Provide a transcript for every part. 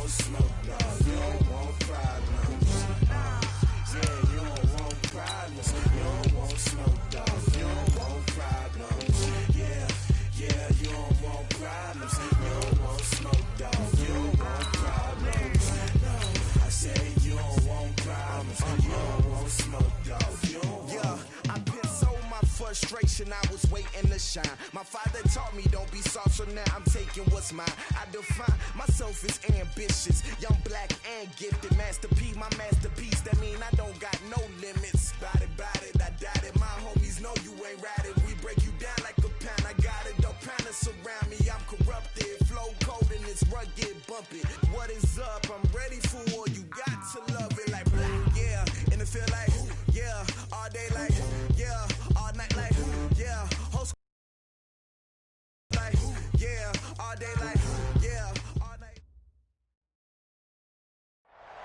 want smoke, dog. You don't want problems. Yeah, you don't want problems. You don't want smoke, dog. You don't want problems. Yeah, you don't want problems. You don't want smoke, dog. You don't want problems. No, I said you don't want problems. You don't want smoke, dog. You don't want. Yeah, I've been so my frustration, I was waiting to shine. My father taught me don't be soft, so now I'm taking what's mine. I define myself as ambitious, young, black, and gifted. Master P, my masterpiece. That mean I don't got no limits. Bout it, I doubt it. My homies know you ain't ratted. We break you down like a pound. I got it, don't panic surround me. I'm corrupted, flow cold and it's rugged, bumpy. What is up? I'm ready for war. You got to love it like black, yeah. And it feel like, yeah, all day like, yeah, all night like, yeah, whole school like, yeah, all day like, yeah, all night.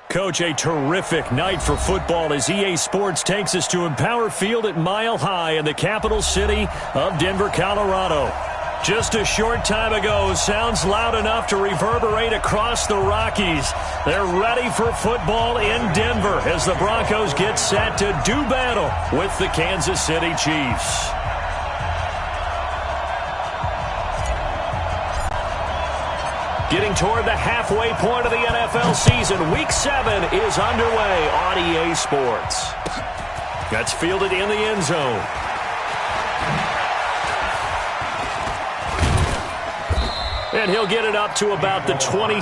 Coach, a terrific night for football as EA Sports takes us to Empower Field at Mile High in the capital city of Denver, Colorado. Just a short time ago, sounds loud enough to reverberate across the Rockies. They're ready for football in Denver as the Broncos get set to do battle with the Kansas City Chiefs. Getting toward the halfway point of the NFL season, Week 7 is underway on EA Sports. That's fielded in the end zone. And he'll get it up to about the 20.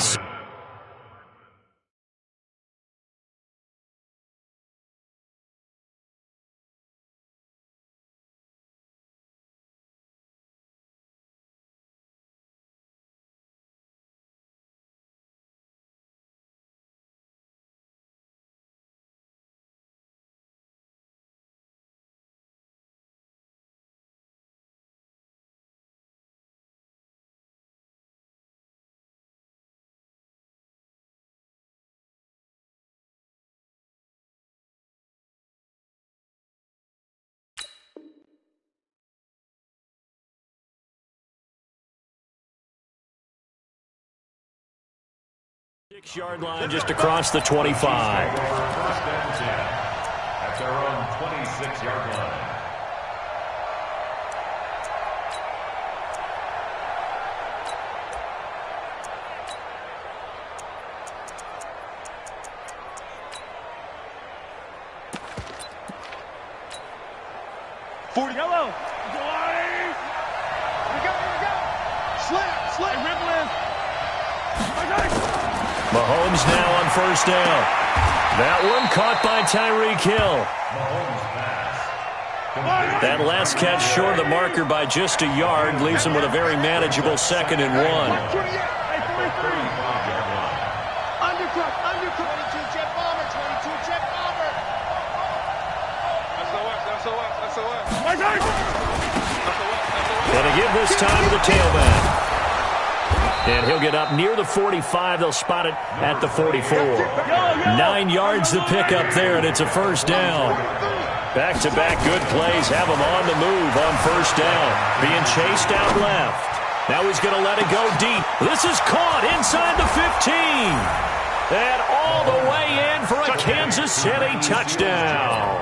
Six-yard line just across the 25. First and 10 at their own 26-yard line. Yellow. We go. Slip, Ripley. Mahomes now on first down. That one caught by Tyreek Hill. That last catch short of the marker by just a yard leaves him with a very manageable 2nd and 1. Undercook. 22 jet bomber. And to give this time to the tailback. And he'll get up near the 45. They'll spot it at the 44. 9 yards to pick up there, and it's a first down. Back-to-back good plays have him on the move on first down. Being chased out left. Now he's going to let it go deep. This is caught inside the 15. And all the way in for a Kansas City touchdown.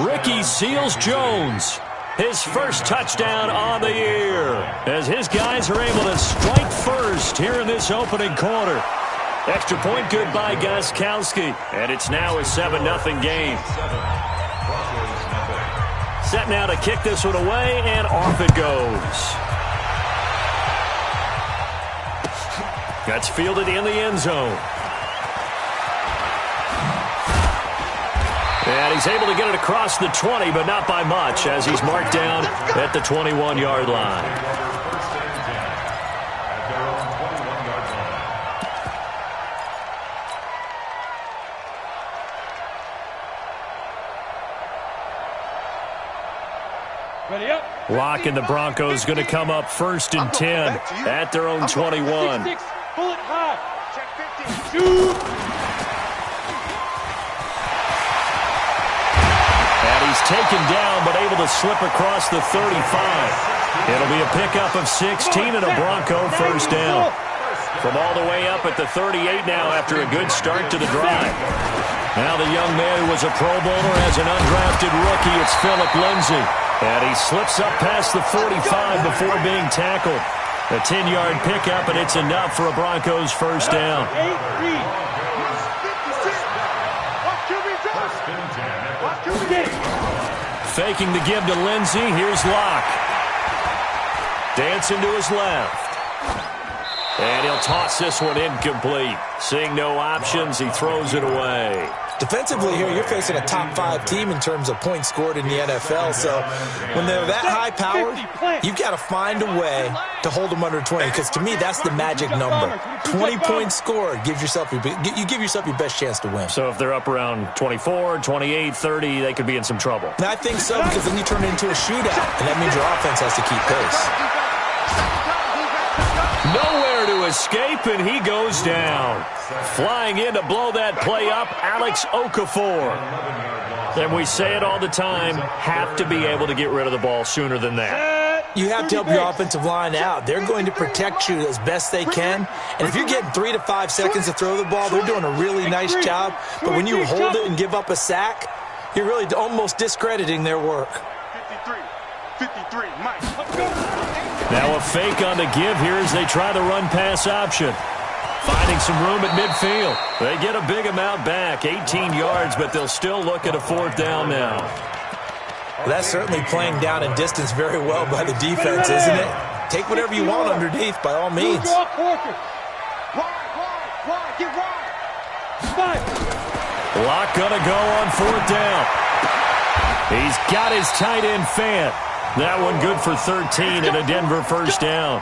Ricky Seals-Jones. His first touchdown on the year as his guys are able to strike first here in this opening quarter. Extra point good by Gostkowski, and it's now a 7-0 game. Set now to kick this one away, and off it goes. That's fielded in the end zone. And he's able to get it across the 20, but not by much, as he's marked down at the 21-yard line. Ready up. Lock and the Broncos going to come up 1st and 10 at their own 21. Bullet high. Check 50. Shoot. He's taken down, but able to slip across the 35. It'll be a pickup of 16 and a Bronco first down. From all the way up at the 38 now after a good start to the drive. Now the young man who was a Pro Bowler as an undrafted rookie, it's Phillip Lindsay. And he slips up past the 45 before being tackled. A 10-yard pickup, and it's enough for a Broncos first down. Faking the give to Lindsay. Here's Locke. Dancing to his left. And he'll toss this one incomplete. Seeing no options, he throws it away. Defensively here, you're facing a top 5 team in terms of points scored in the NFL. So when they're that high powered, you've got to find a way to hold them under 20. Because to me, that's the magic number. 20 points scored, you give yourself your best chance to win. So if they're up around 24, 28, 30, they could be in some trouble. And I think so, because then you turn it into a shootout, and that means your offense has to keep pace. Nowhere to escape, and he goes down. Flying in to blow that play up, Alex Okafor. And we say it all the time, have to be able to get rid of the ball sooner than that. You have to help your offensive line out. They're going to protect you as best they can. And if you're getting 3 to 5 seconds to throw the ball, they're doing a really nice job. But when you hold it and give up a sack, you're really almost discrediting their work. 53, Mike. Let's go. Now a fake on the give here as they try the run-pass option. Finding some room at midfield. They get a big amount back, 18 yards, but they'll still look at a 4th down now. Well, that's certainly playing down and distance very well by the defense, isn't it? Take whatever you want underneath, by all means. Wide, get wide. Locke gonna go on 4th down. He's got his tight end Fant. That one good for 13 and a Denver first down.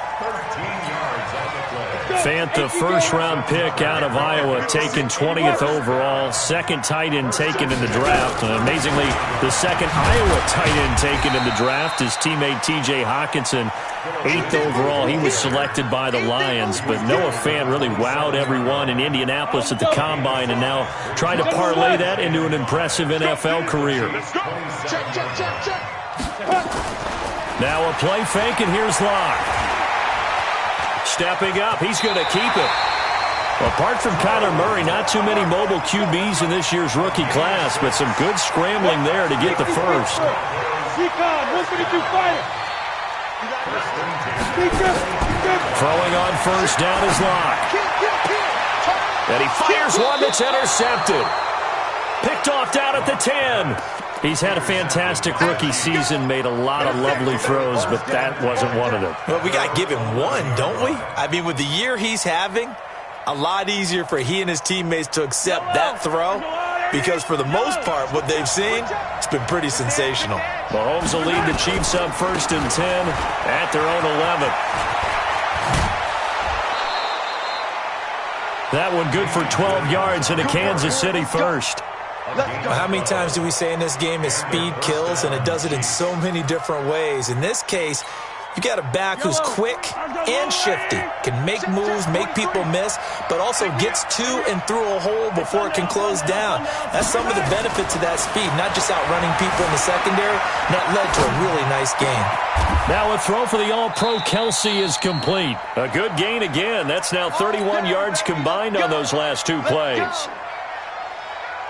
Fant, the first-round pick out of Iowa, taken 20th overall. Second tight end taken in the draft. And amazingly, the second Iowa tight end taken in the draft is teammate T.J. Hawkinson. 8th overall, he was selected by the Lions. But Noah Fant really wowed everyone in Indianapolis at the Combine and now trying to parlay that into an impressive NFL career. Now a play fake, and here's Locke. Stepping up, he's going to keep it. Apart from Kyler Murray, not too many mobile QBs in this year's rookie class, but some good scrambling there to get the first. Throwing on first down is Locke. And he fires one that's intercepted. Picked off down at the 10. He's had a fantastic rookie season, made a lot of lovely throws, but that wasn't one of them. Well, we got to give him one, don't we? I mean, with the year he's having, a lot easier for he and his teammates to accept that throw because for the most part, what they've seen, it's been pretty sensational. Mahomes will lead the Chiefs up 1st and 10 at their own 11. That one good for 12 yards and a Kansas City first. How many times do we say in this game is speed kills, and it does it in so many different ways. In this case, you got a back who's quick and shifty, can make moves, make people miss, but also gets to and through a hole before it can close down. That's some of the benefits of that speed, not just outrunning people in the secondary. That led to a really nice game. Now a throw for the All-Pro Kelsey is complete. A good gain again. That's now 31 yards combined on those last 2 plays.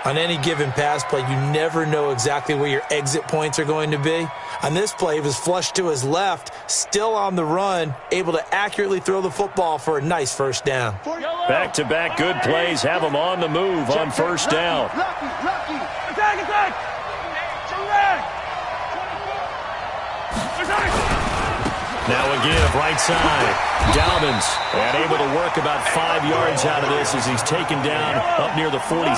On any given pass play, you never know exactly where your exit points are going to be. On this play, he was flushed to his left, still on the run, able to accurately throw the football for a nice first down. Back-to-back good plays have him on the move on first down. Attack! Now a give, right side. Dalvins, and able to work about 5 yards out of this as he's taken down up near the 47.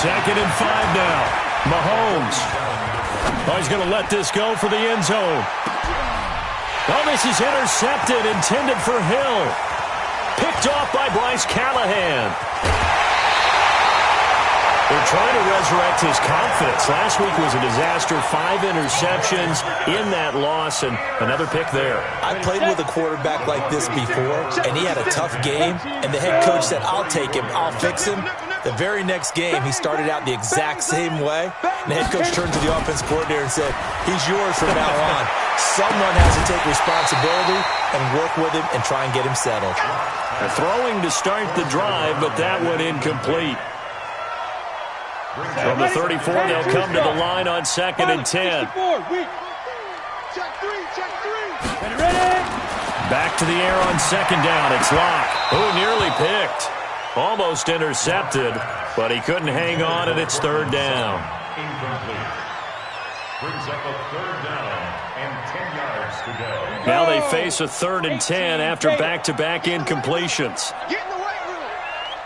Second and 5 now. Mahomes. Oh, he's going to let this go for the end zone. Oh, this is intercepted, intended for Hill. Picked off by Bryce Callahan. They're trying to resurrect his confidence. Last week was a disaster. 5 interceptions in that loss, and another pick there. I played with a quarterback like this before, and he had a tough game, and the head coach said, I'll take him, I'll fix him. The very next game, he started out the exact same way. And the head coach turned to the offense coordinator and said, he's yours from now on. Someone has to take responsibility and work with him and try and get him settled. They're throwing to start the drive, but that one incomplete. From the 34, they'll come to the line on 2nd and 10. Check three. Back to the air on 2nd down. It's Locke. Oh, nearly picked. Almost intercepted, but he couldn't hang on, and it's 3rd down. Incomplete. Brings up a 3rd down and 10 yards to go. Now they face a 3rd and 10 after back-to-back incompletions. Get in the weight room.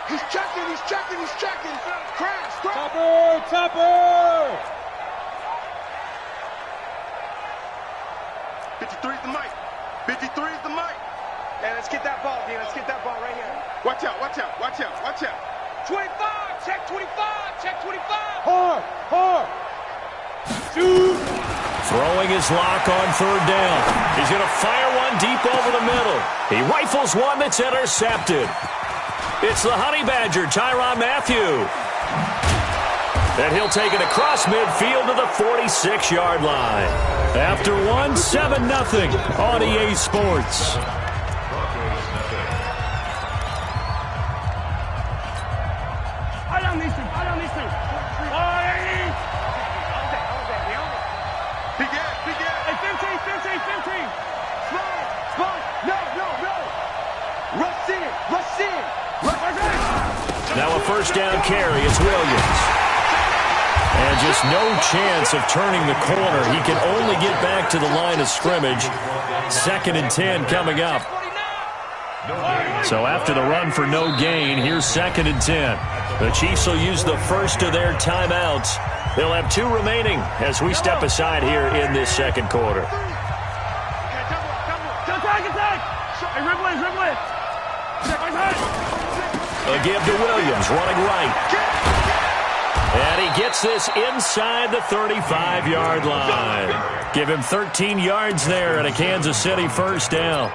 He's checking. Crash. Topper. 53 is the mic. 53 is the mic. And let's get that ball, D. Let's get that ball right here. Watch out. 25. Check 25. Hard. Shoot. Throwing his Lock on 3rd down. He's going to fire one deep over the middle. He rifles one that's intercepted. It's the Honey Badger, Tyrann Mathieu. And he'll take it across midfield to the 46-yard line. After one, 7-0 on EA Sports. I don't need to. Big gap. Hey, 15. Small. No. Rush in. Now a 1st down carry. It's Williams. And just no chance of turning the corner. He can only get back to the line of scrimmage. 2nd and 10 coming up. So after the run for no gain, here's 2nd and 10. The Chiefs will use the first of their timeouts. They'll have 2 remaining as we step aside here in this 2nd quarter. Hey, Ribley. A give to Williams, running right. And he gets this inside the 35-yard line. Give him 13 yards there and a Kansas City 1st down.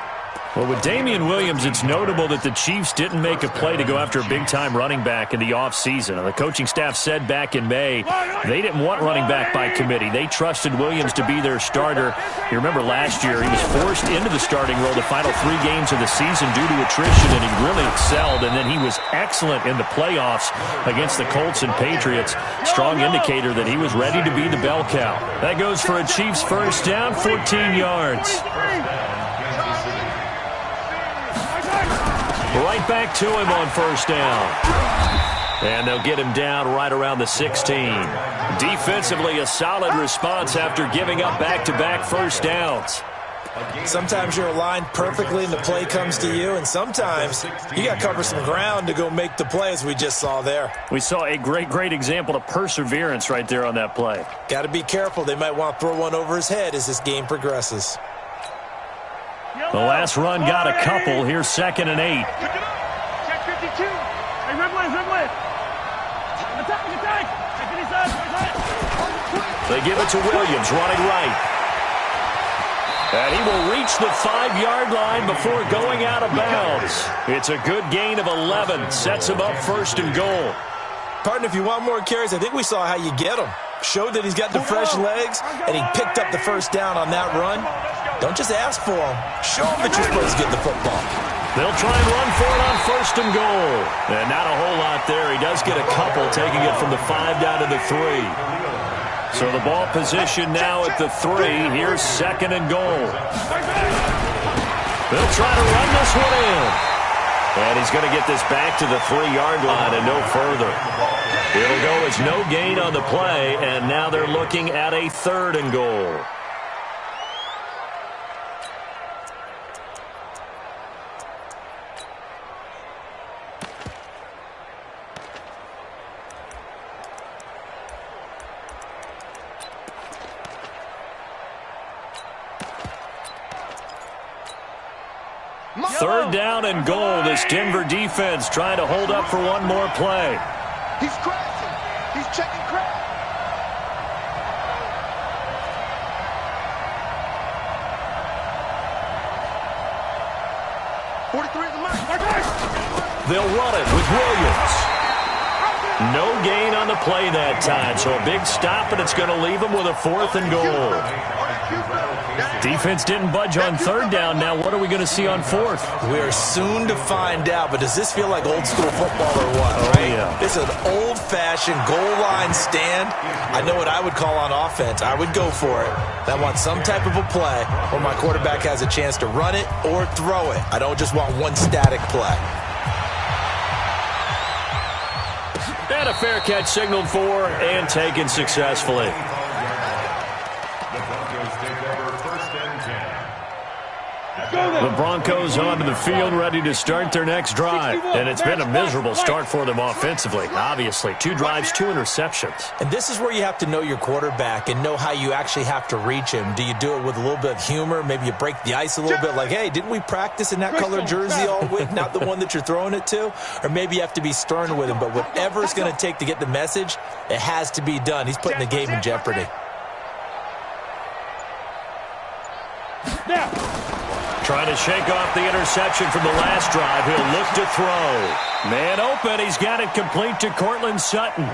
Well, with Damian Williams, it's notable that the Chiefs didn't make a play to go after a big-time running back in the offseason. The coaching staff said back in May they didn't want running back by committee. They trusted Williams to be their starter. You remember last year he was forced into the starting role the final 3 games of the season due to attrition, and he really excelled. And then he was excellent in the playoffs against the Colts and Patriots. Strong indicator that he was ready to be the bell cow. That goes for a Chiefs 1st down, 14 yards. Right back to him on 1st down. And they'll get him down right around the 16. Defensively, a solid response after giving up back-to-back 1st downs. Sometimes you're aligned perfectly and the play comes to you, and sometimes you got to cover some ground to go make the play, as we just saw there. We saw a great example of perseverance right there on that play. Got to be careful. They might want to throw one over his head as this game progresses. The last run got a couple. Here's 2nd and 8. Check 52. Hey, Ribley. Attack. They give it to Williams, running right. And he will reach the 5-yard line before going out of bounds. It's a good gain of 11. Sets him up 1st and goal. Partner, if you want more carries, I think we saw how you get him. Showed that he's got the fresh legs, and he picked up the 1st down on that run. Don't just ask for him. Show him that you're supposed to get the football. They'll try and run for it on 1st and goal. And not a whole lot there. He does get a couple, taking it from the 5 down to the 3. So the ball position now at the 3. Here's 2nd and goal. They'll try to run this one in. And he's going to get this back to the 3-yard line and no further. It'll go as no gain on the play, and now they're looking at a 3rd and goal. Third down and goal. This Denver defense trying to hold up for one more play. He's crashing. He's checking crash. They'll run it with Williams. No gain on the play that time, so a big stop, and it's going to leave them with a 4th and goal. Defense didn't budge on 3rd down. Now what are we going to see on 4th? We are soon to find out, but does this feel like old school football or what? Oh, right? yeah. This is an old-fashioned goal line stand. I know what I would call on offense. I would go for it. I want some type of a play where my quarterback has a chance to run it or throw it. I don't just want one static play. And a fair catch signaled for and taken successfully. The Broncos onto the field, ready to start their next drive. And it's been a miserable start for them offensively, obviously. 2 drives, 2 interceptions. And this is where you have to know your quarterback and know how you actually have to reach him. Do you do it with a little bit of humor? Maybe you break the ice a little bit like, hey, didn't we practice in that color jersey all week, not the one that you're throwing it to? Or maybe you have to be stern with him. But whatever it's going to take to get the message, it has to be done. He's putting the game in jeopardy. Now. Trying to shake off the interception from the last drive. He'll look to throw. Man open. He's got it complete to Cortland Sutton.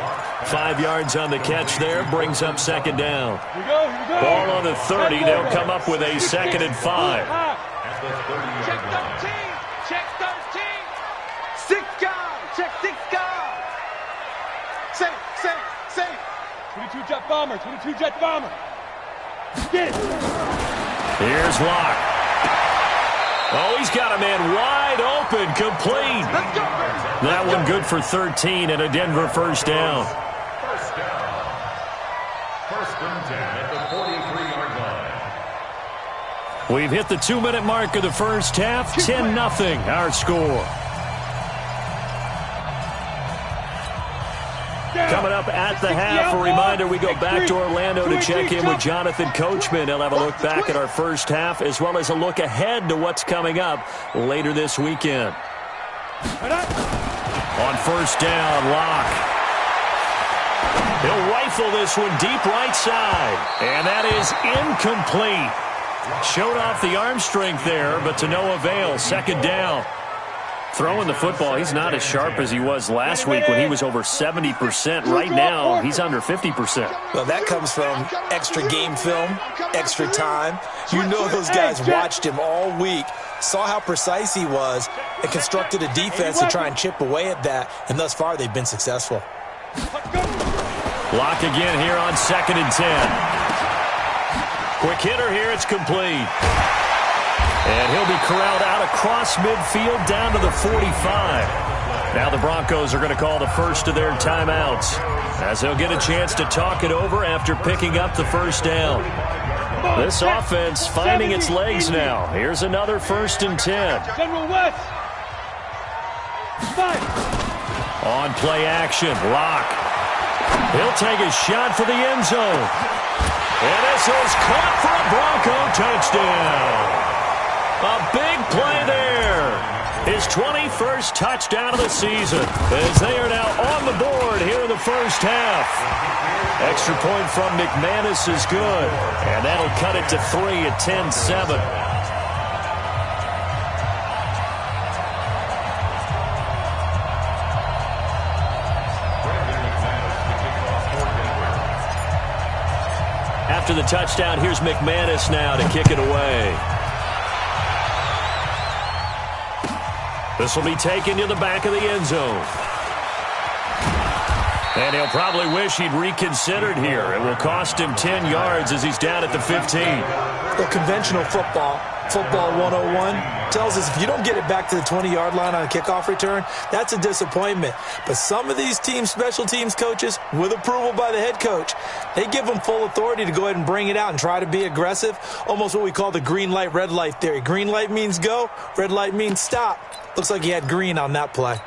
5 yards on the catch there. Brings up 2nd down. Here we go, here we go. Ball on the 30. They'll come up with a 2nd and 5. Check 13. Check 13. 6 guard. Check 6 guard. Say. 22 jet bomber. 22 jet bomber. Get it. Here's Locke. Oh, he's got a man wide open, complete. Let's go. That one good for 13 and a Denver 1st down. 1st and 10 at the 43-yard line. We've hit the 2-minute mark of the first half. 10-0 our score. Coming up at the half, a reminder, we go back to Orlando to check in with Jonathan Coachman. He'll have a look back at our first half as well as a look ahead to what's coming up later this weekend. On 1st down, Locke. He'll rifle this one deep right side. And that is incomplete. Showed off the arm strength there, but to no avail. 2nd down. Throwing the football, he's not as sharp as he was last week when he was over 70%. Right now, he's under 50%. Well, that comes from extra game film, extra time. You know those guys watched him all week, saw how precise he was, and constructed a defense to try and chip away at that, and thus far they've been successful. Lock again here on 2nd and 10. Quick hitter here, it's complete. And he'll be corralled out across midfield down to the 45. Now the Broncos are going to call the first of their timeouts as they'll get a chance to talk it over after picking up the 1st down. This offense finding its legs now. Here's another 1st and 10. General West. On play action, Locke. He'll take a shot for the end zone. And this is caught for a Bronco touchdown. A big play there. His 21st touchdown of the season as they are now on the board here in the first half. Extra point from McManus is good. And that'll cut it to 3 at 10-7. After the touchdown, here's McManus now to kick it away. This will be taken to the back of the end zone. And he'll probably wish he'd reconsidered here. It will cost him 10 yards as he's down at the 15. Well, conventional football 101, tells us if you don't get it back to the 20-yard line on a kickoff return, that's a disappointment. But some of these teams, special teams coaches, with approval by the head coach, they give them full authority to go ahead and bring it out and try to be aggressive, almost what we call the green light, red light theory. Green light means go, red light means stop. Looks like he had green on that play.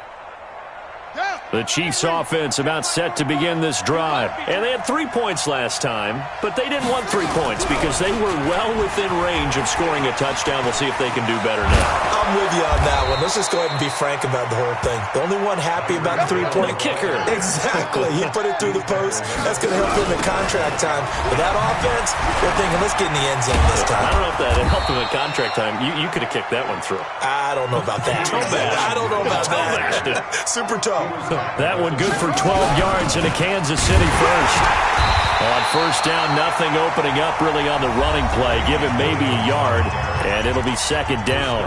The Chiefs offense about set to begin this drive. And they had 3 points last time, but they didn't want 3 points because they were well within range of scoring a touchdown. We'll see if they can do better now. I'm with you on that one. Let's just go ahead and be frank about the whole thing. The only one happy about the three-point kicker. Exactly. He put it through the post. That's going to help him in contract time. But that offense, they're thinking, let's get in the end zone this time. I don't know if that helped him in contract time. You could have kicked that one through. I don't know about that. Toe bash. I don't know about that. Toe bashed it. Super toe. That one good for 12 yards and a Kansas City first. On first down, nothing opening up really on the running play. Give him maybe a yard, and it'll be second down.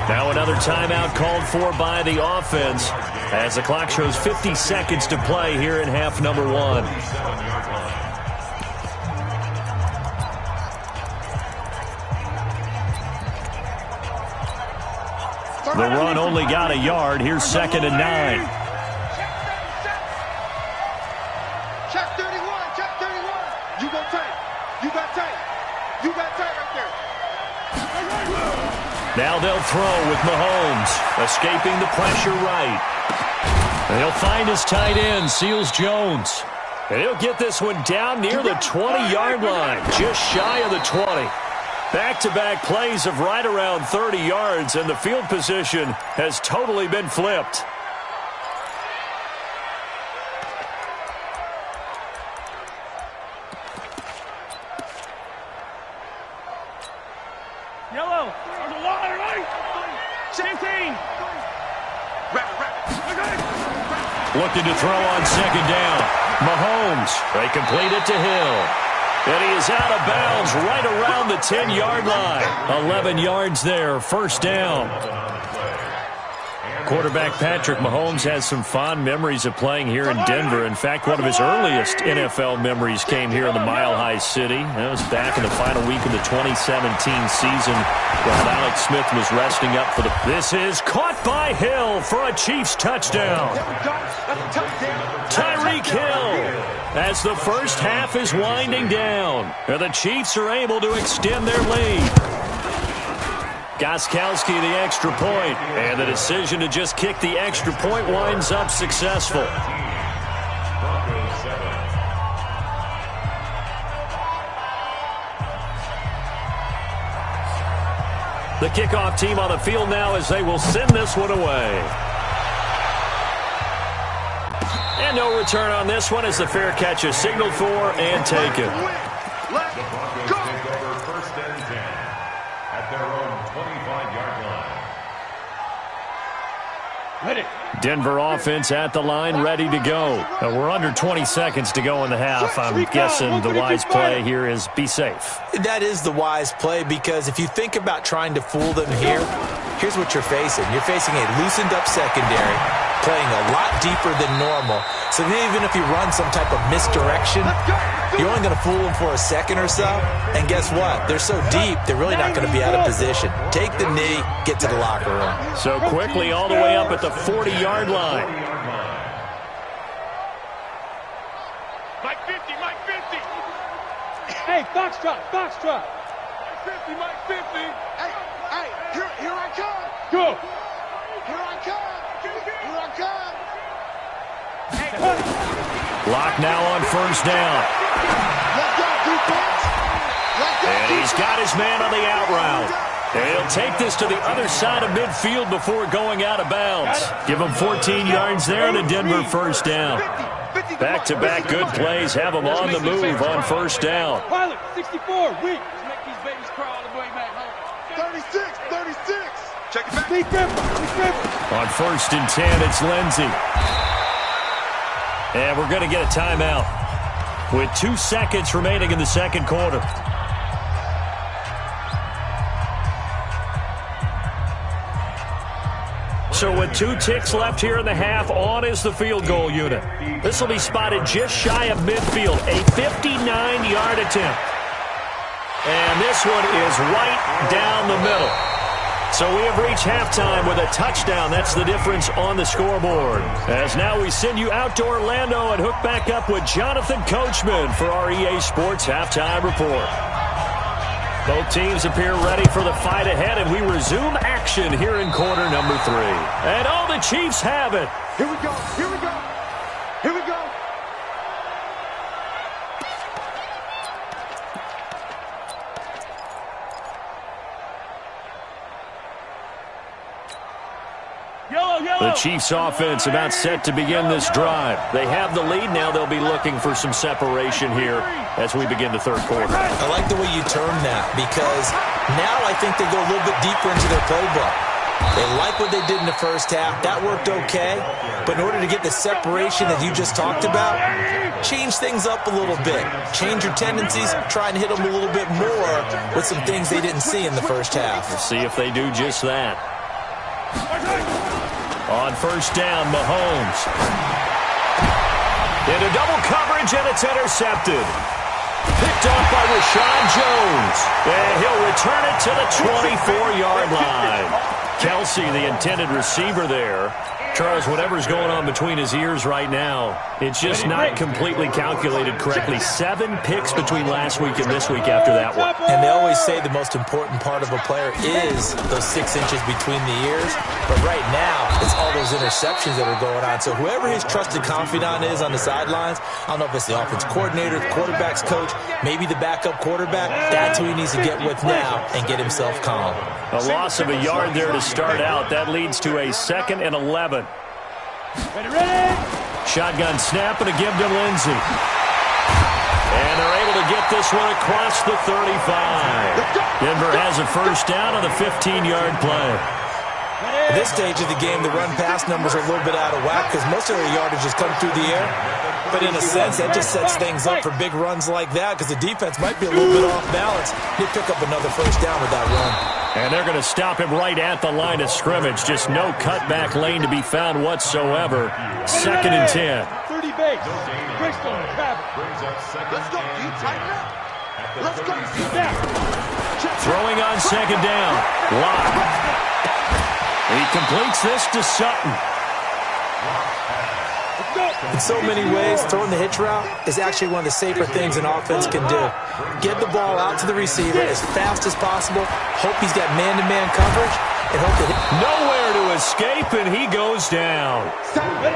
Now another timeout called for by the offense as the clock shows 50 seconds to play here in half number 1. The run only got a yard. Here's second and 9. Check 31, check 31. You go tight. You got tight. You got tight right there. Now they'll throw with Mahomes, escaping the pressure right. And he'll find his tight end, Seals Jones. And he'll get this one down near the 20-yard line, just shy of the 20. Back-to-back plays of right around 30 yards, and the field position has totally been flipped. Yellow. There's a wire, right? 17. Looking to throw on second down. Mahomes, they complete it to Hill. And he is out of bounds right around the 10-yard line. 11 yards there, first down. Quarterback Patrick Mahomes has some fond memories of playing here in Denver. In fact, one of his earliest NFL memories came here in the Mile High City. That was back in the final week of the 2017 season while Alex Smith was resting up for the... This is caught by Hill for a Chiefs touchdown. Tyreek Hill as the first half is winding down. And the Chiefs are able to extend their lead. Gostkowski the extra point, and the decision to just kick the extra point winds up successful. The kickoff team on the field now as they will send this one away. And no return on this one as the fair catch is signaled for and taken. Denver offense at the line, ready to go. We're under 20 seconds to go in the half. I'm guessing the wise play here is be safe. That is the wise play, because if you think about trying to fool them here, here's what you're facing. You're facing a loosened up secondary, playing a lot deeper than normal. So even if you run some type of misdirection, you're only going to fool them for a second or so. And guess what? They're so deep, they're really not going to be out of position. Take the knee, get to the locker room. So quickly all the way up at the 40-yard line. Mike 50, Mike 50. Hey, Foxtrot, Foxtrot. Mike 50, Mike 50. Hey, here I come. Go. Here I come. Here I come. Lock now on first down. And he's got his man on the out route. And he'll take this to the other side of midfield before going out of bounds. Give him 14 yards there and a Denver first down. Back-to-back good plays have them on the move on first down. Pilot, 64, weak. Make these babies crawl all the way back home. 36. Check it back. Big Ripper. On first and 10, it's Lindsey. And we're going to get a timeout with 2 seconds remaining in the second quarter. So with 2 ticks left here in the half, on is the field goal unit. This will be spotted just shy of midfield, a 59-yard attempt. And this one is right down the middle. So we have reached halftime with a touchdown. That's the difference on the scoreboard. As now we send you out to Orlando and hook back up with Jonathan Coachman for our EA Sports Halftime Report. Both teams appear ready for the fight ahead, and we resume action here in quarter number 3. And all the Chiefs have it. Here we go. Here we go. Here we go. The Chiefs offense about set to begin this drive. They have the lead. Now they'll be looking for some separation here as we begin the third quarter. I like the way you term that, because now I think they go a little bit deeper into their playbook. They like what they did in the first half. That worked okay. But in order to get the separation that you just talked about, change things up a little bit. Change your tendencies. Try and hit them a little bit more with some things they didn't see in the first half. We'll see if they do just that. On first down, Mahomes. Into double coverage, and it's intercepted. Picked off by Rashad Jones. And he'll return it to the 24-yard line. Kelsey, the intended receiver there. Charles, whatever's going on between his ears right now, it's just not completely calculated correctly. 7 picks between last week and this week after that one. And they always say the most important part of a player is those 6 inches between the ears. But right now, it's all those interceptions that are going on. So whoever his trusted confidant is on the sidelines, I don't know if it's the offense coordinator, the quarterback's coach, maybe the backup quarterback, that's who he needs to get with now and get himself calm. A loss of a yard there to start out. That leads to a 2nd and 11. Ready? Shotgun snap and a give to Lindsey. And they're able to get this one across the 35. Denver has a first down on the 15-yard play. At this stage of the game, the run-pass numbers are a little bit out of whack because most of their yardage has come through the air. But in a sense, that just sets things up for big runs like that because the defense might be a little bit off balance. They pick up another first down with that run. And they're going to stop him right at the line of scrimmage. Just no cutback lane to be found whatsoever. 2nd and 10. 30 base. Bristol, Travis. Let's go. You tighten up. Let's go. Snap. Throwing on 2nd down. Lock. He completes this to Sutton. In so many ways, throwing the hitch route is actually one of the safer things an offense can do. Get the ball out to the receiver as fast as possible. Hope he's got man-to-man coverage. And hope that Nowhere to escape, and he goes down.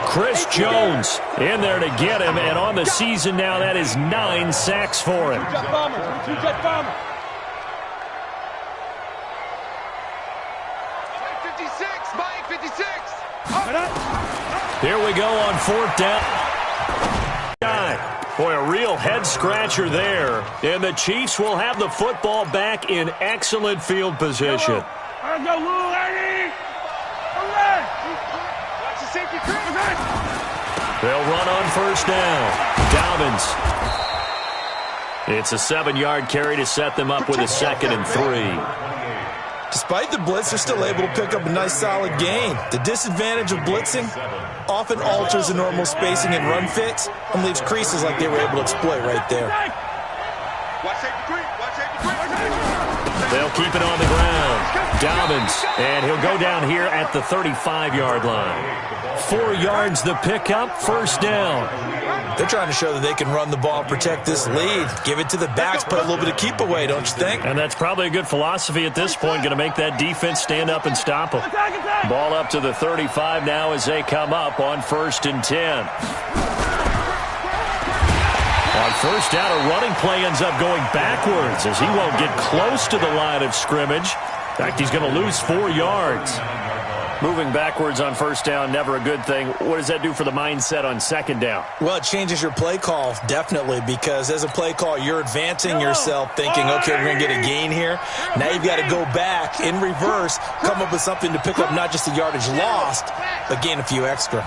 Chris Jones in there to get him, and on the season now, that is 9 sacks for him. Jet bomber. 22 jet bomber. 56. Mike 56. Here we go on 4th down. Boy, a real head-scratcher there. And the Chiefs will have the football back in excellent field position. Watch the safety crew. They'll run on first down. Dobbins. It's a 7-yard carry to set them up with a 2nd and 3. despite the blitz, they're still able to pick up a nice solid gain. The disadvantage of blitzing often alters the normal spacing and run fits and leaves creases like they were able to exploit right there. They'll keep it on the ground. Dobbins, and he'll go down here at the 35-yard line. 4 yards the pickup, first down. They're trying to show that they can run the ball and protect this lead. Give it to the backs, put a little bit of keep away, don't you think? And that's probably a good philosophy at this point, going to make that defense stand up and stop them. Ball up to the 35 now as they come up on first and 10. On first down, a running play ends up going backwards as he won't get close to the line of scrimmage. In fact, he's going to lose 4 yards. Moving backwards on first down, never a good thing. What does that do for the mindset on second down? Well, it changes your play call, definitely, because as a play call, you're advancing yourself thinking, okay, we're going to get a gain here. Now you've got to go back in reverse, come up with something to pick up not just the yardage lost, but gain a few extra.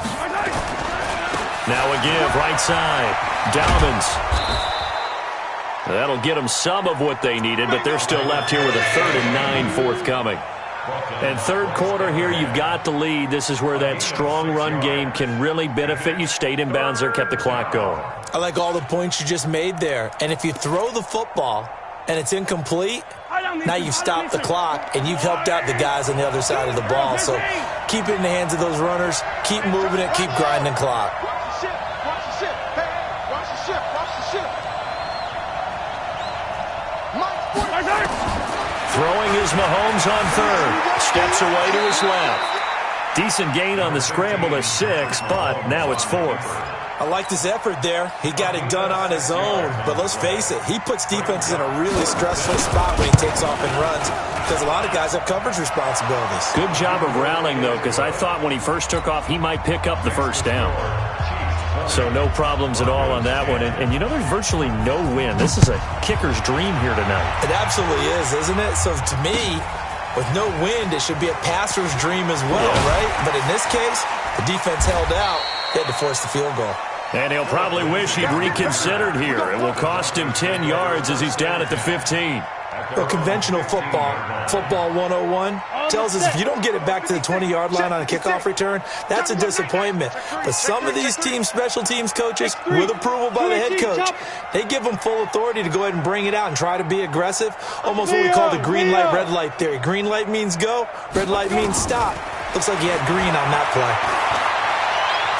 Now a give, right side. Dobbins. That'll get them some of what they needed, but they're still left here with a 3rd and 9 forthcoming. And third quarter here, you've got the lead. This is where that strong run game can really benefit you. Stayed in bounds there, kept the clock going. I like all the points you just made there. And if you throw the football and it's incomplete, now you've stopped the clock and you've helped out the guys on the other side of the ball. So keep it in the hands of those runners. Keep moving it. Keep grinding clock. Throwing is Mahomes on third. Steps away to his left. Decent gain on the scramble to 6, but now it's 4th. I like this effort there. He got it done on his own. But let's face it, he puts defenses in a really stressful spot when he takes off and runs because a lot of guys have coverage responsibilities. Good job of rallying, though, because I thought when he first took off, he might pick up the first down. So no problems at all on that one. And you know, there's virtually no wind. This is a kicker's dream here tonight. It absolutely is, isn't it? So to me, With no wind, it should be a passer's dream as well, right? But in this case, the defense held out. They had to force the field goal. And he'll probably wish he'd reconsidered here. It will cost him 10 yards as he's down at the 15. Well, conventional football 101, tells us if you don't get it back to the 20-yard line on a kickoff return, that's a disappointment. But some of these special teams coaches, with approval by the head coach, they give them full authority to go ahead and bring it out and try to be aggressive. Almost what we call the green light, red light theory. Green light means go, red light means stop. Looks like he had green on that play.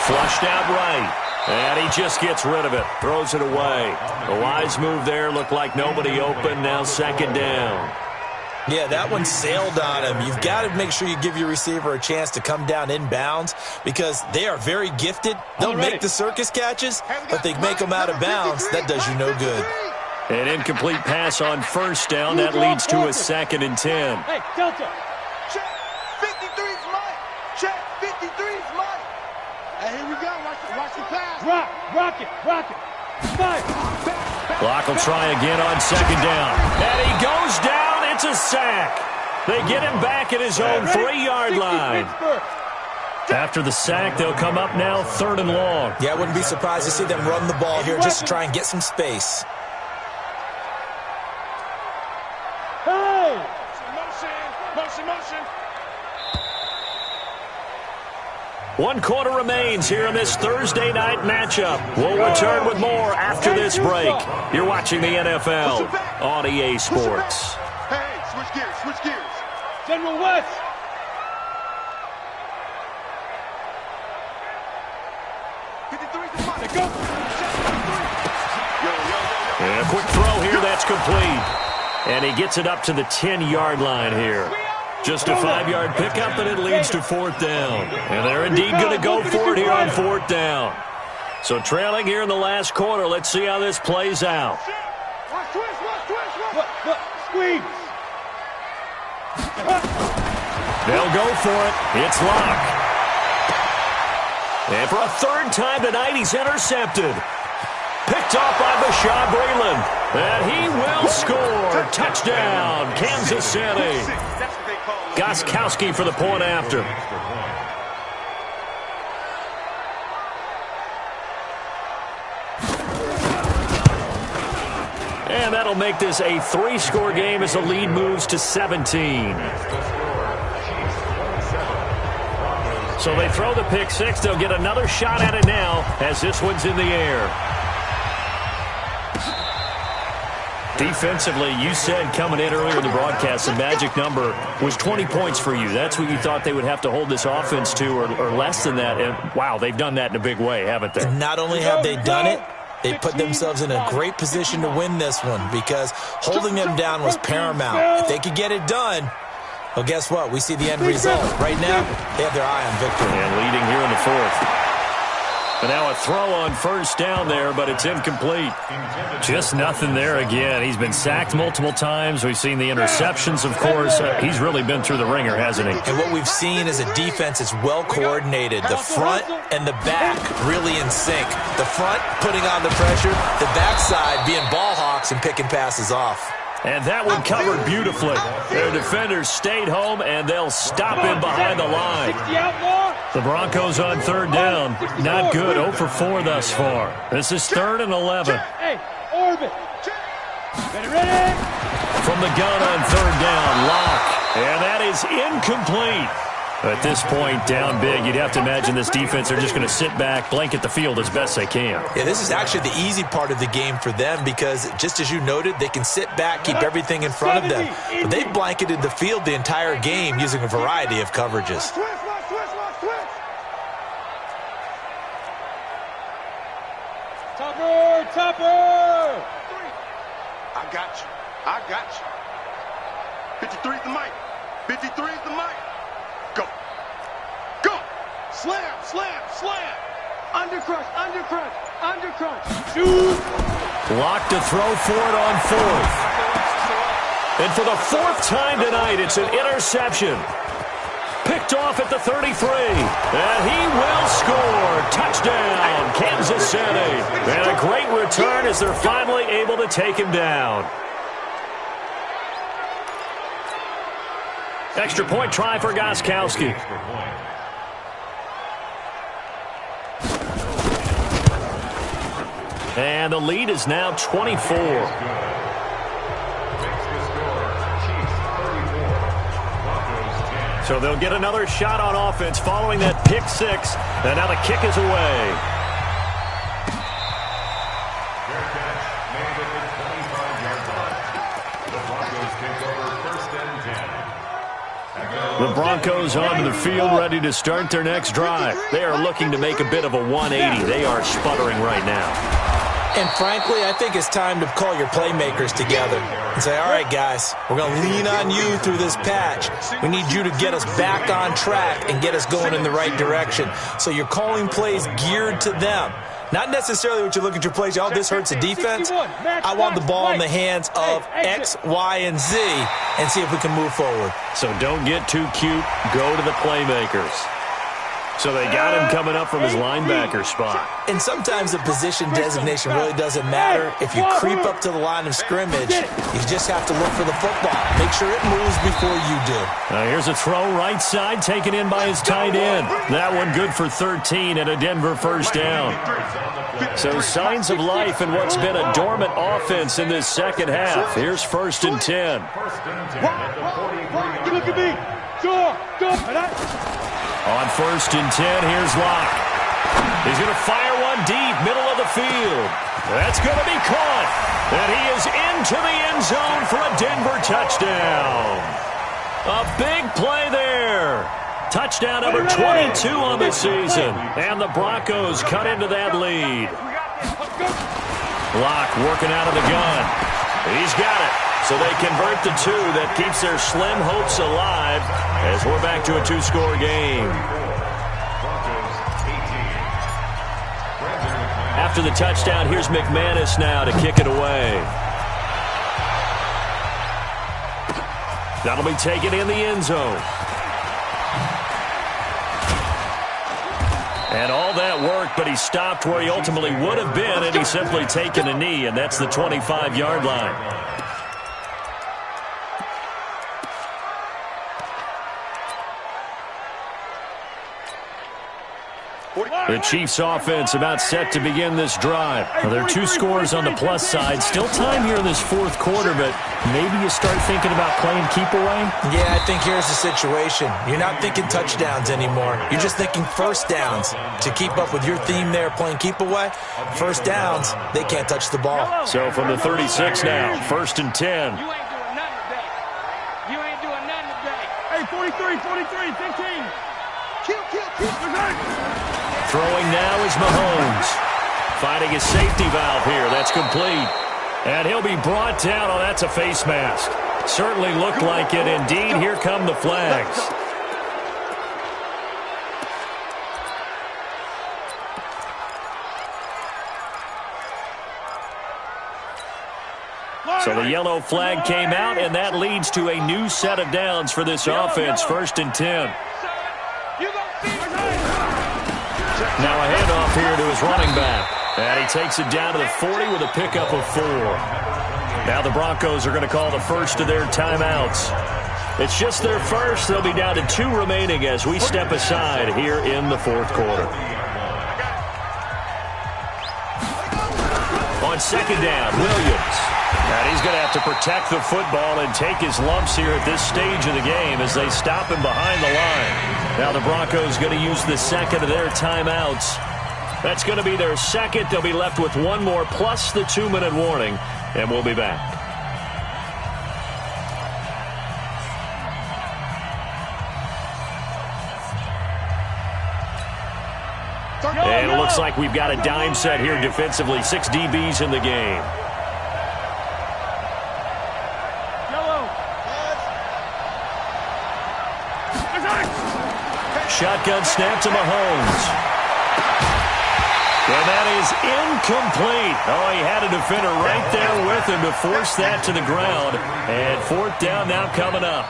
Flushed out right. And he just gets rid of it, throws it away. A wise move there, looked like nobody open, now second down. Yeah, that one sailed on him. You've got to make sure you give your receiver a chance to come down inbounds because they are very gifted. They'll make the circus catches, but they make them out of bounds. That does you no good. An incomplete pass on first down. That leads to a 2nd and 10. Hey, Delta. Check. 53's mine. Check. 53's mine. Hey, here we go. Watch the pass. Rock it. Fire. Clock will try again on second down. And he goes down. It's a sack. They get him back at his own 3-yard line. After the sack, they'll come up now 3rd and long. Yeah, I wouldn't be surprised to see them run the ball here just to try and get some space. Hey! Motion. 1 quarter remains here in this Thursday night matchup. We'll return with more after this break. You're watching the NFL on EA Sports. Hey, switch gears. General West. Go. And a quick throw here, that's complete. And he gets it up to the 10-yard line here. Just a 5-yard pickup, and it leads to 4th down. And they're indeed going to go for it here on 4th down. So trailing here in the last quarter, let's see how this plays out. Squeeze. They'll go for it. It's Locke. And for a 3rd time tonight, he's intercepted. Picked off by Bashaud Breeland. And he will score. Touchdown, Kansas City. Gostkowski for the point after. And that'll make this a 3-score game as the lead moves to 17. So they throw the pick 6. They'll get another shot at it now as this one's in the air. Defensively, you said coming in earlier in the broadcast, the magic number was 20 points for you. That's what you thought they would have to hold this offense to or less than that. And, wow, they've done that in a big way, haven't they? And not only have they done it, they put themselves in a great position to win this one because holding them down was paramount. If they could get it done, well, guess what? We see the end result. Right now, they have their eye on victory. And leading here in the 4th. And now a throw on first down there, but it's incomplete. Just nothing there again. He's been sacked multiple times. We've seen the interceptions, of course. He's really been through the ringer, hasn't he? And what we've seen is a defense that's well coordinated. The front and the back really in sync. The front putting on the pressure, the backside being ball hawks and picking passes off. And that one covered beautifully. Their defenders stayed home, and they'll stop him behind the line. The Broncos on 3rd down. Not good. 0 for 4 thus far. This is 3rd and 11. Hey, orbit. Ready? From the gun on 3rd down, Locke. And that is incomplete. At this point, down big, you'd have to imagine this defense are just going to sit back, blanket the field as best they can. Yeah, this is actually the easy part of the game for them because, just as you noted, they can sit back, keep everything in front of them. But they've blanketed the field the entire game using a variety of coverages. Topper! I got you. 53's the mic. 53's the mic. Go. Slam. Undercrunch. Shoot! Locke to throw for it on 4th. And for the 4th time tonight, it's an interception. Picked off at the 33. And he will score. Touchdown, Kansas City. And a great return as they're finally able to take him down. Extra point try for Gostkowski. Extra point. And the lead is now 24. So they'll get another shot on offense following that pick six. And now the kick is away. Fair catch made at the 25-yard line. The Broncos take over 1st and 10. The Broncos onto the field, ready to start their next drive. They are looking to make a bit of a 180. They are sputtering right now. And frankly, I think it's time to call your playmakers together and say, all right, guys, we're going to lean on you through this patch. We need you to get us back on track and get us going in the right direction. So you're calling plays geared to them. Not necessarily what you look at your plays, oh, this hurts the defense. I want the ball in the hands of X, Y, and Z and see if we can move forward. So don't get too cute. Go to the playmakers. So they got him coming up from his linebacker spot. And sometimes the position designation really doesn't matter. If you creep up to the line of scrimmage, you just have to look for the football. Make sure it moves before you do. Here's a throw right side, taken in by his tight end. That one good for 13 and a Denver first down. So signs of life in what's been a dormant offense in this second half. Here's 1st and 10. Look at me. Door. On 1st and 10, here's Locke. He's going to fire one deep, middle of the field. That's going to be caught. And he is into the end zone for a Denver touchdown. A big play there. Touchdown number 22 on the season. And the Broncos cut into that lead. Locke working out of the gun. He's got it. So they convert the two. That keeps their slim hopes alive as we're back to a two-score game. After the touchdown, here's McManus now to kick it away. That'll be taken in the end zone. And all that work, but he stopped where he ultimately would have been, and he's simply taken a knee, and that's the 25-yard line. The Chiefs offense about set to begin this drive. Well, there are two scores on the plus side. Still time here in this fourth quarter, but maybe you start thinking about playing keep away? Yeah, I think here's the situation. You're not thinking touchdowns anymore. You're just thinking first downs. To keep up with your theme there, playing keep away, first downs, they can't touch the ball. So from the 36 now, 1st and 10. You ain't doing nothing today. You ain't doing nothing today. Hey, 43, 15. Kill. Throwing now is Mahomes. Finding his safety valve here. That's complete. And he'll be brought down. Oh, that's a face mask. Certainly looked like it. Indeed, here come the flags. So the yellow flag came out, and that leads to a new set of downs for this offense. 1st and 10. Now a handoff here to his running back. And he takes it down to the 40 with a pickup of 4. Now the Broncos are going to call the first of their timeouts. It's just their first. They'll be down to 2 remaining as we step aside here in the fourth quarter. On 2nd down, Williams. And he's going to have to protect the football and take his lumps here at this stage of the game as they stop him behind the line. Now the Broncos going to use the second of their timeouts. That's going to be their second. They'll be left with one more plus the 2-minute warning, and we'll be back. And it looks like we've got a dime set here defensively. 6 DBs in the game. Shotgun snap to Mahomes. And that is incomplete. Oh, he had a defender right there with him to force that to the ground. And 4th down now coming up.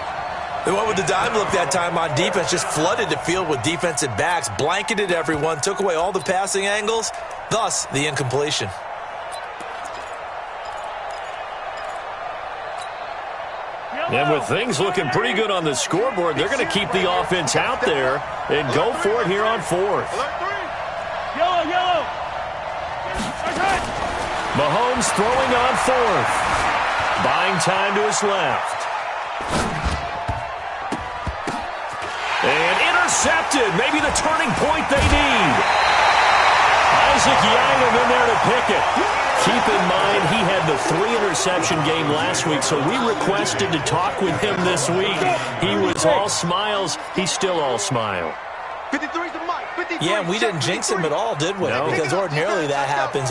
They went with the dime look that time on defense, just flooded the field with defensive backs, blanketed everyone, took away all the passing angles, thus the incompletion. And with things looking pretty good on the scoreboard, they're going to keep the offense out there and go for it here on fourth. Yellow. Mahomes throwing on fourth. Buying time to his left. And intercepted. Maybe the turning point they need. Isaac Yianum in there to pick it. Keep in mind, he had the 3-interception game last week, so we requested to talk with him this week. He was all smiles. He's still all smile. 53's the mic. 53. Yeah, we didn't jinx him at all, did we? No. Because ordinarily that happens.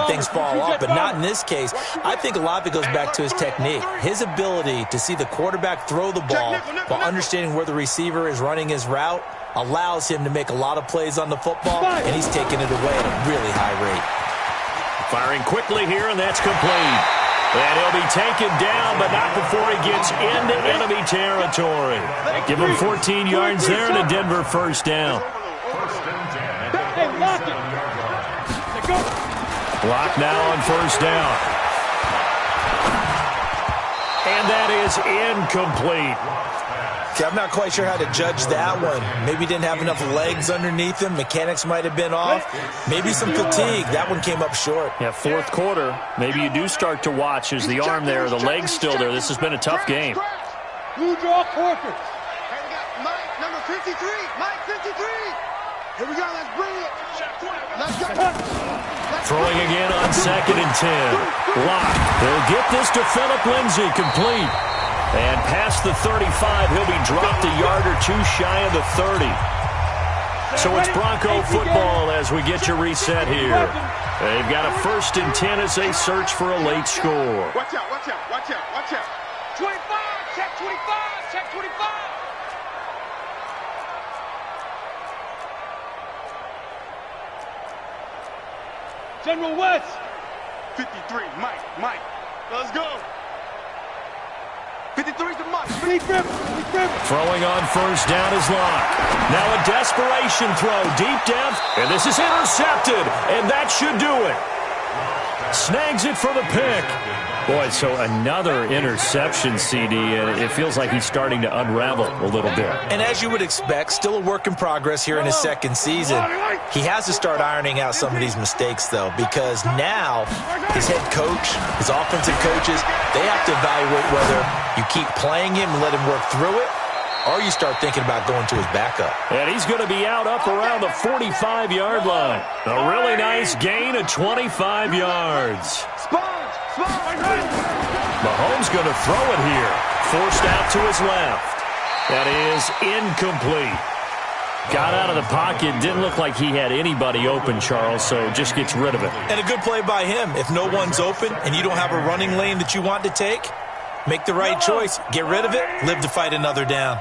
Things fall off. But not in this case. I think a lot of it goes back to his technique. His ability to see the quarterback throw the ball while understanding where the receiver is running his route allows him to make a lot of plays on the football, and he's taking it away at a really high rate. Firing quickly here, and that's complete. And he'll be taken down, but not before he gets into enemy territory. Give him 14 yards there and a Denver first down. Hey, lock it. Go. Block now on first down. And that is incomplete. Okay, I'm not quite sure how to judge that one. Maybe didn't have enough legs underneath him. Mechanics might have been off. Maybe some fatigue. That one came up short. Yeah, fourth quarter. Maybe you do start to watch as the arm there, the leg's still there. This has been a tough game. Blue draw corpus. Hey, we got Mike, number 53. Mike, 53. Here we go. Let's bring it. Let's go. Throwing again on 2nd and 10. Lock. They'll get this to Phillip Lindsay, complete. And past the 35, he'll be dropped a yard or two shy of the 30. So it's Bronco football as we get you reset here. They've got a 1st and 10 as they search for a late score. Watch out, watch out, watch out, watch out. 25, check 25, check 25. General West. 53, Mike. Let's go. 53's the Mike. Throwing on first down is Locke. Now a desperation throw, deep depth, and this is intercepted, and that should do it. Snags it for the pick. Boy, so another interception, CD, and it feels like he's starting to unravel a little bit. And as you would expect, still a work in progress here in his 2nd season. He has to start ironing out some of these mistakes, though, because now his head coach, his offensive coaches, they have to evaluate whether you keep playing him and let him work through it, or you start thinking about going to his backup. And he's going to be out up around the 45-yard line. A really nice gain of 25 yards. Mahomes going to throw it here. Forced out to his left. That is incomplete. Got out of the pocket. Didn't look like he had anybody open, Charles, so just gets rid of it. And a good play by him. If no one's open and you don't have a running lane that you want to take, make the right choice. Get rid of it. Live to fight another down.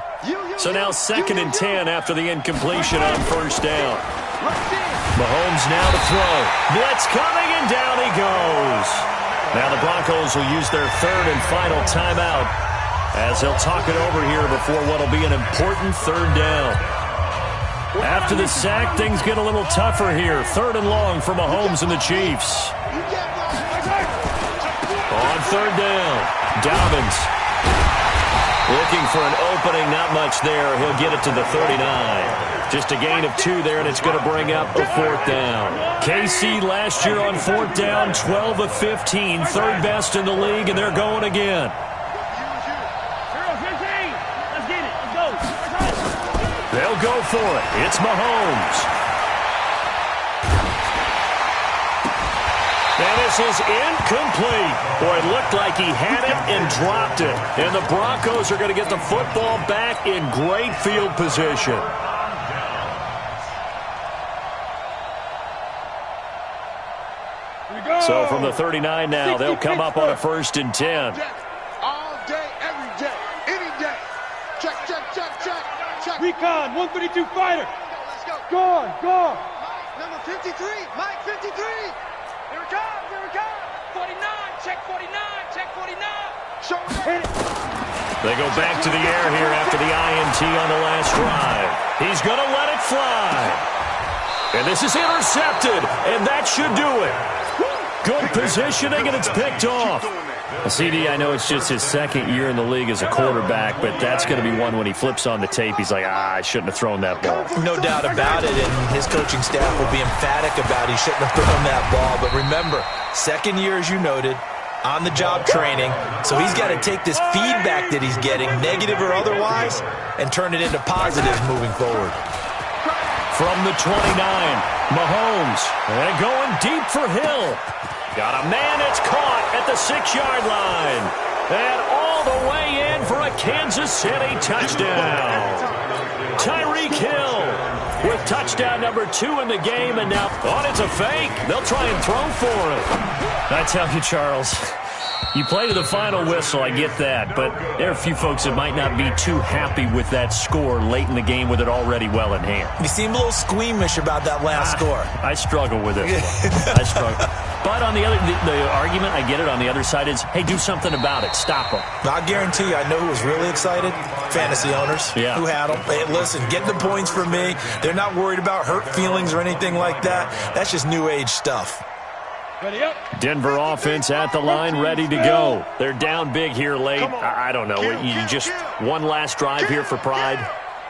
So now 2nd and 10 after the incompletion on first down. Mahomes now to throw. Blitz coming, and down he goes. Now the Broncos will use their 3rd and final timeout as they'll talk it over here before what will be an important 3rd down. After the sack, things get a little tougher here. 3rd and long for Mahomes and the Chiefs. On 3rd down, Dobbins looking for an opening, not much there. He'll get it to the 39. Just a gain of 2 there, and it's going to bring up a 4th down. KC last year on 4th down, 12 of 15, 3rd best in the league, and they're going again. Let's get it. Let's go. They'll go for it. It's Mahomes. And this is incomplete. Boy, it looked like he had it and dropped it. And the Broncos are going to get the football back in great field position. So from the 39 now, they'll come up on a 1st and 10. All day, every day, any day. Check. Recon, 132 fighter. Let's go. Gone. Number 53, Mike 53. Here it comes. 49, check 49, check 49. Show Hit it. They go back to the air here after the INT on the last drive. He's going to let it fly. And this is intercepted, and that should do it. Good positioning, and it's picked off. CD, I know it's just his second year in the league as a quarterback, but that's going to be one when he flips on the tape. He's like, I shouldn't have thrown that ball. No doubt about it, and his coaching staff will be emphatic about he shouldn't have thrown that ball. But remember, second year, as you noted, on-the-job training, so he's got to take this feedback that he's getting, negative or otherwise, and turn it into positives moving forward. From the 29, Mahomes, and going deep for Hill. Got a man, it's caught at the 6-yard line. And all the way in for a Kansas City touchdown. Tyreek Hill with touchdown number 2 in the game, and now, it's a fake. They'll try and throw for it. I tell you, Charles, you play to the final whistle, I get that, but there are a few folks that might not be too happy with that score late in the game with it already well in hand. You seem a little squeamish about that last score. I struggle with it. I struggle. But on the other, the argument, I get it, on the other side is, hey, do something about it. Stop them. I guarantee you, I know who was really excited. Fantasy owners who had them. Hey, listen, get the points for me. They're not worried about hurt feelings or anything like that. That's just new age stuff. Denver offense at the line, ready to go. They're down big here late. I don't know. You just one last drive here for pride.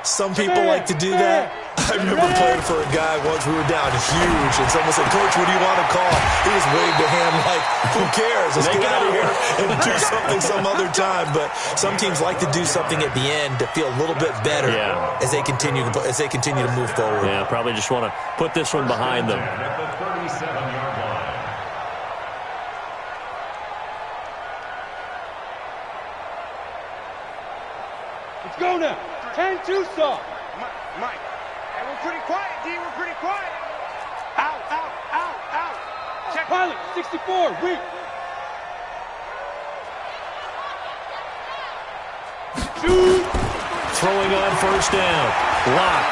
Some people like to do that. I remember playing for a guy once. We were down huge, and someone said, "Coach, what do you want to call?" He just waved a hand like, "Who cares? Let's get out of here and do something some other time." But some teams like to do something at the end to feel a little bit better as they continue to move forward. Yeah, probably just want to put this one behind them. Let's go now. 10-2 stop. Mike. Hey, we're pretty quiet, D. We're pretty quiet. Out, out, out, out. Check. Pilot, 64, weak. Shoot. Throwing on first down. Lock.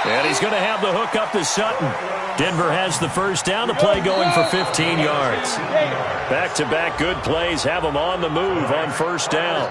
And he's going to have the hook up to Sutton. Denver has the first down. The play going for 15 yards. Back-to-back good plays have them on the move on first down.